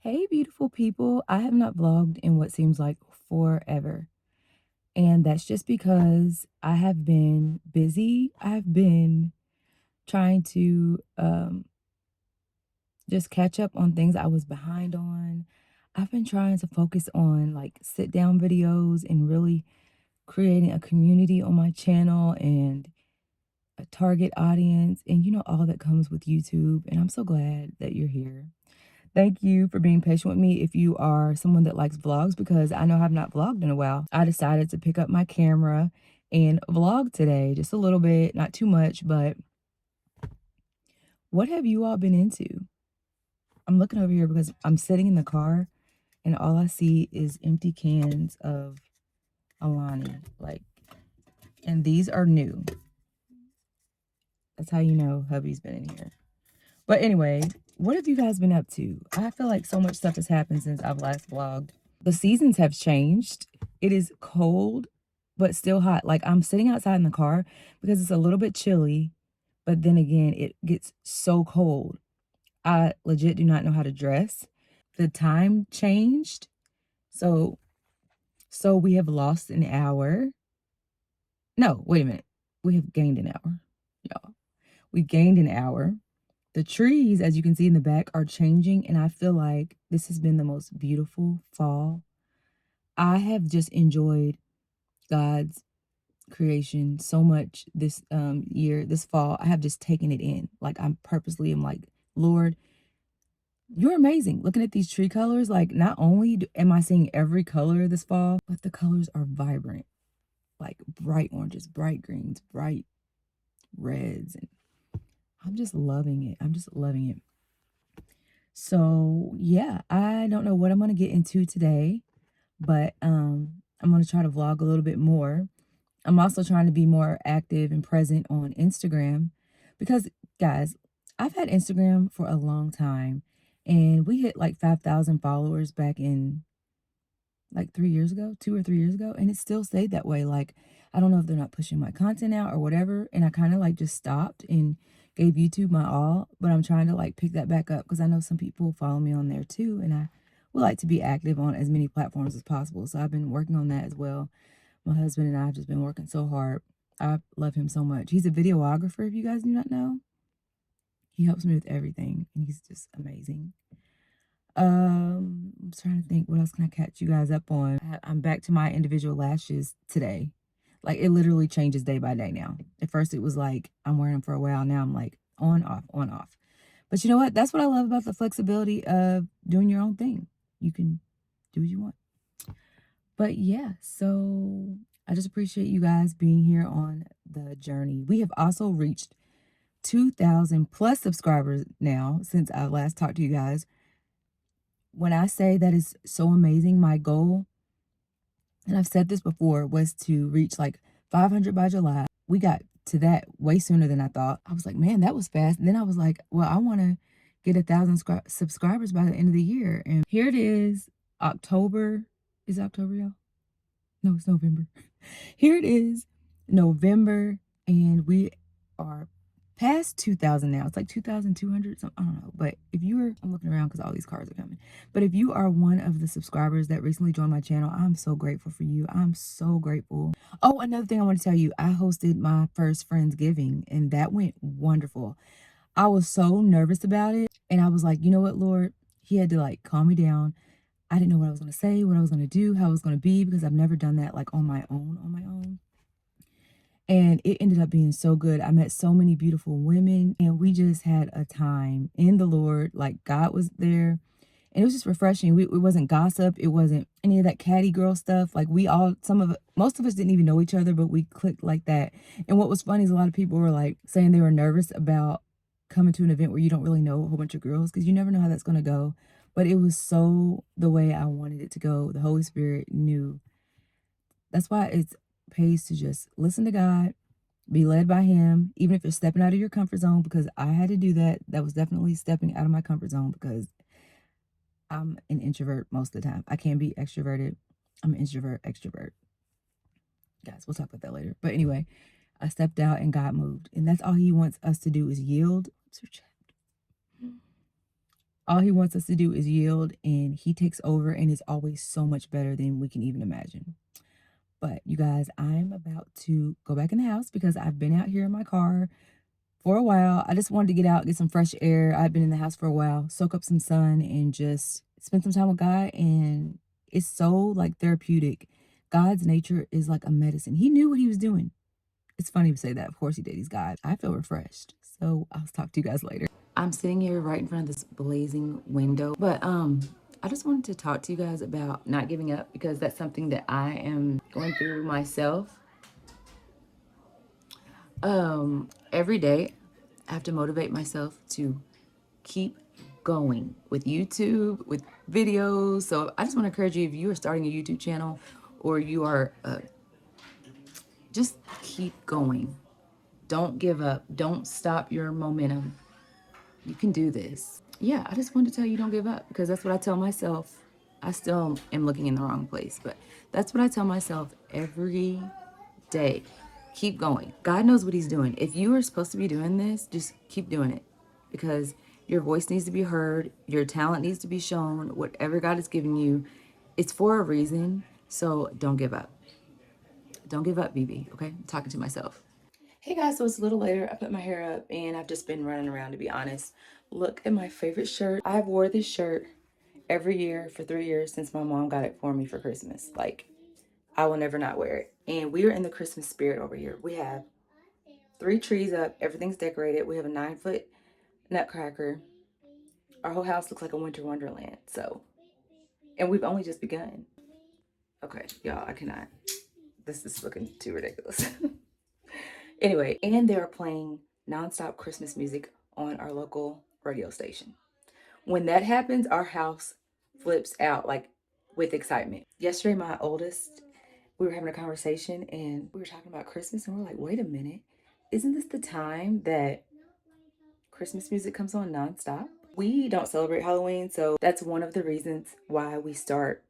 Hey, beautiful people. I have not vlogged in what seems like forever. And that's just because I have been busy. I've been trying to just catch up on things I was behind on. I've been trying to focus on like sit down videos and really creating a community on my channel and a target audience and all that comes with YouTube. And I'm so glad that you're here. Thank you for being patient with me if you are someone that likes vlogs because I know I have not vlogged in a while. I decided to pick up my camera and vlog today, just a little bit, not too much, but what have you all been into? I'm looking over here because I'm sitting in the car and all I see is empty cans of Alani, and these are new. That's how you know hubby's been in here. But anyway, what have you guys been up to? I feel like so much stuff has happened since I've last vlogged. The seasons have changed. It is cold, but still hot. Like I'm sitting outside in the car because it's a little bit chilly, but then again, it gets so cold. I legit do not know how to dress. The time changed. So we have lost an hour. No, wait a minute. We have gained an hour. Y'all. We gained an hour. The trees, as you can see in the back, are changing, and I feel like this has been the most beautiful fall. I have just enjoyed God's creation so much this year, this fall. I have just taken it in. Like I'm purposely am like, Lord, you're amazing. Looking at these tree colors, like not only am I seeing every color this fall, but the colors are vibrant. Like bright oranges, bright greens, bright reds, and I'm just loving it. I'm just loving it. So yeah, I don't know what I'm gonna get into today, but I'm gonna try to vlog a little bit more. I'm also trying to be more active and present on Instagram because, guys, I've had Instagram for a long time and we hit like 5,000 followers back in like 3 years ago, 2 or 3 years ago, and it still stayed that way. Like, I don't know if they're not pushing my content out or whatever. And I kind of like just stopped and gave YouTube my all, but I'm trying to like pick that back up because I know some people follow me on there too. And I would like to be active on as many platforms as possible. So I've been working on that as well. My husband and I have just been working so hard. I love him so much. He's a videographer, if you guys do not know. He helps me with everything, and he's just amazing. I'm trying to think what else can I catch you guys up on. I'm back to my individual lashes today. Like it literally changes day by day now. At first it was like I'm wearing them for a while. Now I'm like on, off, on, off. But you know what? That's what I love about the flexibility of doing your own thing. You can do what you want. But yeah, so I just appreciate you guys being here on the journey. We have also reached 2,000 plus subscribers now since I last talked to you guys. When I say that is so amazing, my goal, and I've said this before, was to reach like 500 by July. We got to that way sooner than I thought. I was like, man, that was fast. And then I was like, well, I want to get 1,000 subscribers by the end of the year. And here it is, October. Is it October, y'all? No, it's November. Here it is, November, and we are past 2,000 now. It's like 2,200, something, I don't know. But if you are, I'm looking around because all these cars are coming. But if you are one of the subscribers that recently joined my channel, I'm so grateful for you. I'm so grateful. Oh, another thing I want to tell you, I hosted my first Friendsgiving, and that went wonderful. I was so nervous about it, and I was like, you know what, Lord? He had to like calm me down. I didn't know what I was going to say, what I was going to do, how it was going to be, because I've never done that like on my own. And it ended up being so good. I met so many beautiful women, and we just had a time in the Lord. Like God was there, and it was just refreshing. It wasn't gossip. It wasn't any of that catty girl stuff. Like most of us didn't even know each other, but we clicked like that. And what was funny is a lot of people were like saying they were nervous about coming to an event where you don't really know a whole bunch of girls because you never know how that's going to go. But it was so the way I wanted it to go. The Holy Spirit knew. That's why it pays to just listen to God, be led by him, even if you're stepping out of your comfort zone, because I had to do that. That was definitely stepping out of my comfort zone because I'm an introvert most of the time. I can be extroverted. I'm an introvert, extrovert. Guys, we'll talk about that later. But anyway, I stepped out and God moved. And that's all he wants us to do is yield. All he wants us to do is yield, and he takes over, and it's always so much better than we can even imagine. But you guys, I'm about to go back in the house because I've been out here in my car for a while. I just wanted to get out, get some fresh air. I've been in the house for a while, soak up some sun, and just spend some time with God. And it's so like therapeutic. God's nature is like a medicine. He knew what he was doing. It's funny to say that. Of course he did. He's God. I feel refreshed. So I'll talk to you guys later. I'm sitting here right in front of this blazing window, but I just wanted to talk to you guys about not giving up because that's something that I am going through myself. Every day I have to motivate myself to keep going with YouTube, with videos. So I just want to encourage you, if you are starting a YouTube channel or you are just keep going. Don't give up. Don't stop your momentum. You can do this. Yeah, I just wanted to tell you don't give up because that's what I tell myself. I still am looking in the wrong place, but that's what I tell myself every day. Keep going. God knows what he's doing. If you are supposed to be doing this, just keep doing it because your voice needs to be heard. Your talent needs to be shown. Whatever God has given you, it's for a reason. So don't give up. Don't give up, BB. Okay? I'm talking to myself. Hey guys, so it's a little later. I put my hair up and I've just been running around, to be honest. Look at my favorite shirt. I've wore this shirt every year for 3 years since my mom got it for me for Christmas. Like, I will never not wear it. And we are in the Christmas spirit over here. We have 3 trees up. Everything's decorated. We have a 9-foot nutcracker. Our whole house looks like a winter wonderland. So, and we've only just begun. Okay, y'all, I cannot. This is looking too ridiculous. Anyway, and they're playing nonstop Christmas music on our local radio station. When that happens, our house flips out like with excitement. Yesterday, my oldest, we were having a conversation and we were talking about Christmas, and we're like, wait a minute, isn't this the time that Christmas music comes on nonstop? We don't celebrate Halloween, so that's one of the reasons why we start.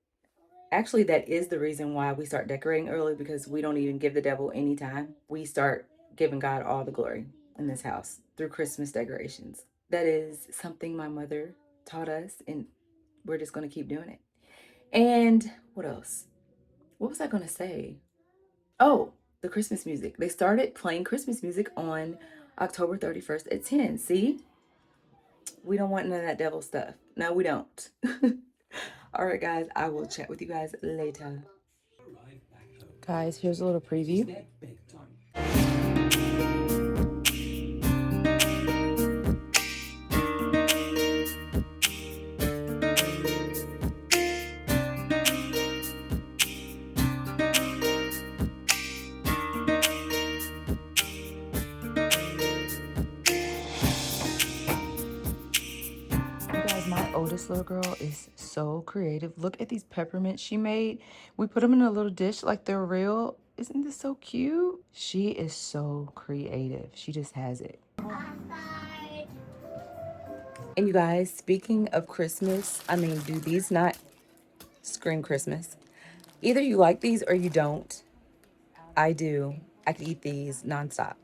Actually, that is the reason why we start decorating early, because we don't even give the devil any time. We start giving God all the glory in this house through Christmas decorations. That is something my mother taught us, and we're just going to keep doing it. And what else? What was I going to say? Oh, the Christmas music. They started playing Christmas music on October 31st at 10. See? We don't want none of that devil stuff. No, we don't. All right, guys, I will chat with you guys later. Guys, here's a little preview. My oldest little girl is so creative. Look at these peppermints she made. We put them in a little dish like they're real. Isn't this so cute? She is so creative. She just has it. And you guys, speaking of Christmas, I mean, do these not scream Christmas? Either you like these or you don't. I do. I could eat these nonstop,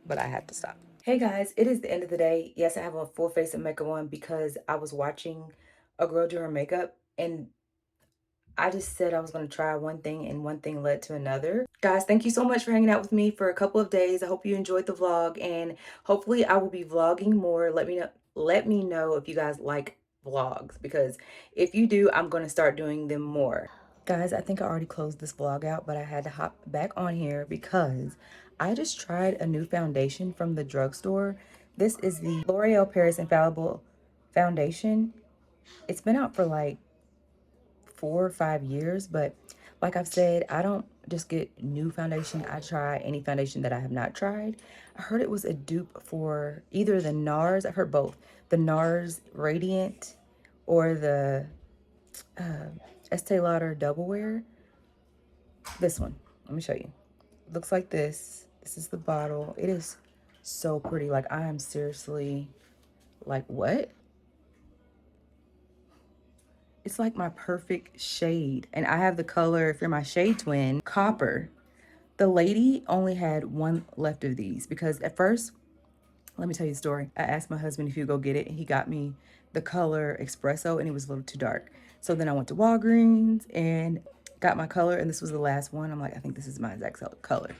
but I had to stop. Hey guys, it is the end of the day. Yes, I have a full face of makeup on because I was watching a girl do her makeup, and I just said I was going to try one thing, and one thing led to another. Guys, thank you so much for hanging out with me for a couple of days. I hope you enjoyed the vlog, and hopefully I will be vlogging more. Let me know if you guys like vlogs, because if you do, I'm going to start doing them more. Guys, I think I already closed this vlog out, but I had to hop back on here because I just tried a new foundation from the drugstore. This is the L'Oreal Paris Infallible Foundation. It's been out for like 4 or 5 years, but like I've said, I don't just get new foundation. I try any foundation that I have not tried. I heard it was a dupe for either the NARS, I've heard both, the NARS Radiant or the Estee Lauder Double Wear. This one, let me show you. It looks like this. This is the bottle. It is so pretty. Like, I am seriously like, what? It's like my perfect shade. And I have the color, if you're my shade twin, copper. The lady only had one left of these because at first Let me tell you a story. I asked my husband if he would go get it, and he got me the color espresso, and it was a little too dark. So then I went to Walgreens and got my color, and this was the last one. I'm like, I think this is my exact color.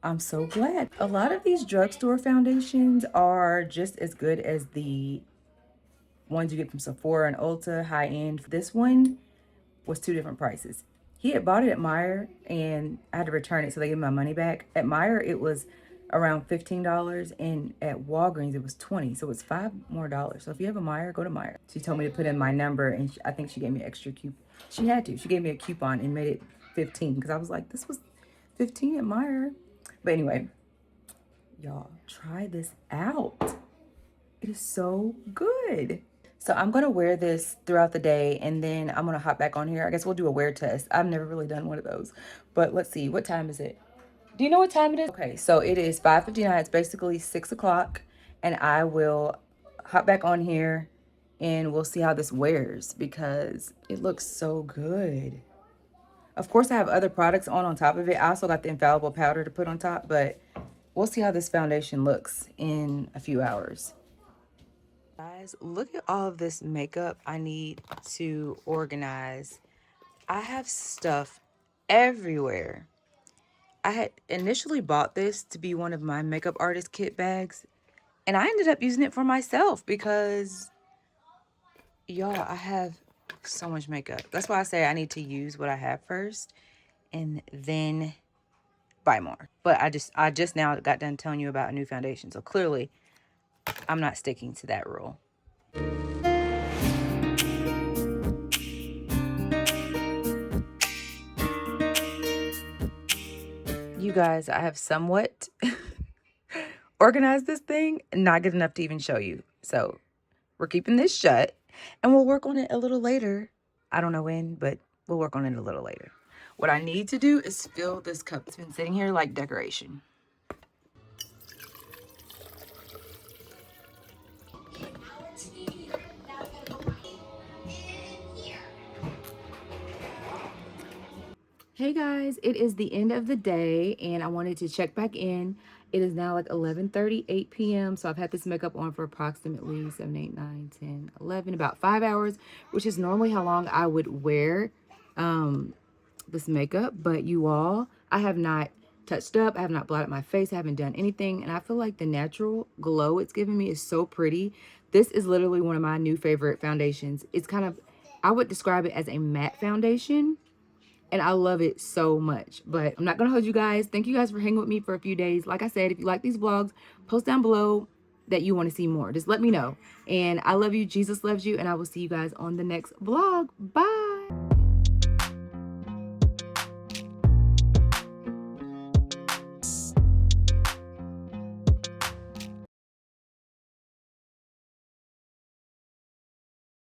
I'm so glad. A lot of these drugstore foundations are just as good as the ones you get from Sephora and Ulta, high end. This one was two different prices. He had bought it at Meijer and I had to return it, so they gave me my money back. At Meijer, it was around $15, and at Walgreens, it was $20. So it's $5 more. So if you have a Meijer, go to Meijer. She told me to put in my number, and I think she gave me an extra coupon. She had to. She gave me a coupon and made it 15 because I was like, this was 15 at Meijer. But anyway, y'all, try this out. It is so good. So I'm going to wear this throughout the day, and then I'm going to hop back on here. I guess we'll do a wear test. I've never really done one of those. But let's see. What time is it? Do you know what time it is? Okay, so it is 5:59. It's basically 6 o'clock. And I will hop back on here, and we'll see how this wears because it looks so good. Of course, I have other products on top of it. I also got the infallible powder to put on top, but we'll see how this foundation looks in a few hours. Guys, look at all of this makeup I need to organize. I have stuff everywhere. I had initially bought this to be one of my makeup artist kit bags, and I ended up using it for myself because, y'all, I have so much makeup. That's why I say I need to use what I have first and then buy more. But I just now got done telling you about a new foundation, so clearly I'm not sticking to that rule. You guys, I have somewhat organized this thing, not good enough to even show you. So we're keeping this shut, and we'll work on it a little later. I don't know when, but we'll work on it a little later. What I need to do is fill this cup. It's been sitting here like decoration. Hey guys, it is the end of the day, and I wanted to check back in. It is now like 11:38 p.m. So I've had this makeup on for approximately 7, 8, 9, 10, 11, about 5 hours, which is normally how long I would wear this makeup. But you all, I have not touched up. I have not blotted my face. I haven't done anything. And I feel like the natural glow it's giving me is so pretty. This is literally one of my new favorite foundations. It's kind of, I would describe it as a matte foundation. And I love it so much. But I'm not going to hold you guys. Thank you guys for hanging with me for a few days. Like I said, if you like these vlogs, post down below that you want to see more. Just let me know. And I love you. Jesus loves you. And I will see you guys on the next vlog. Bye.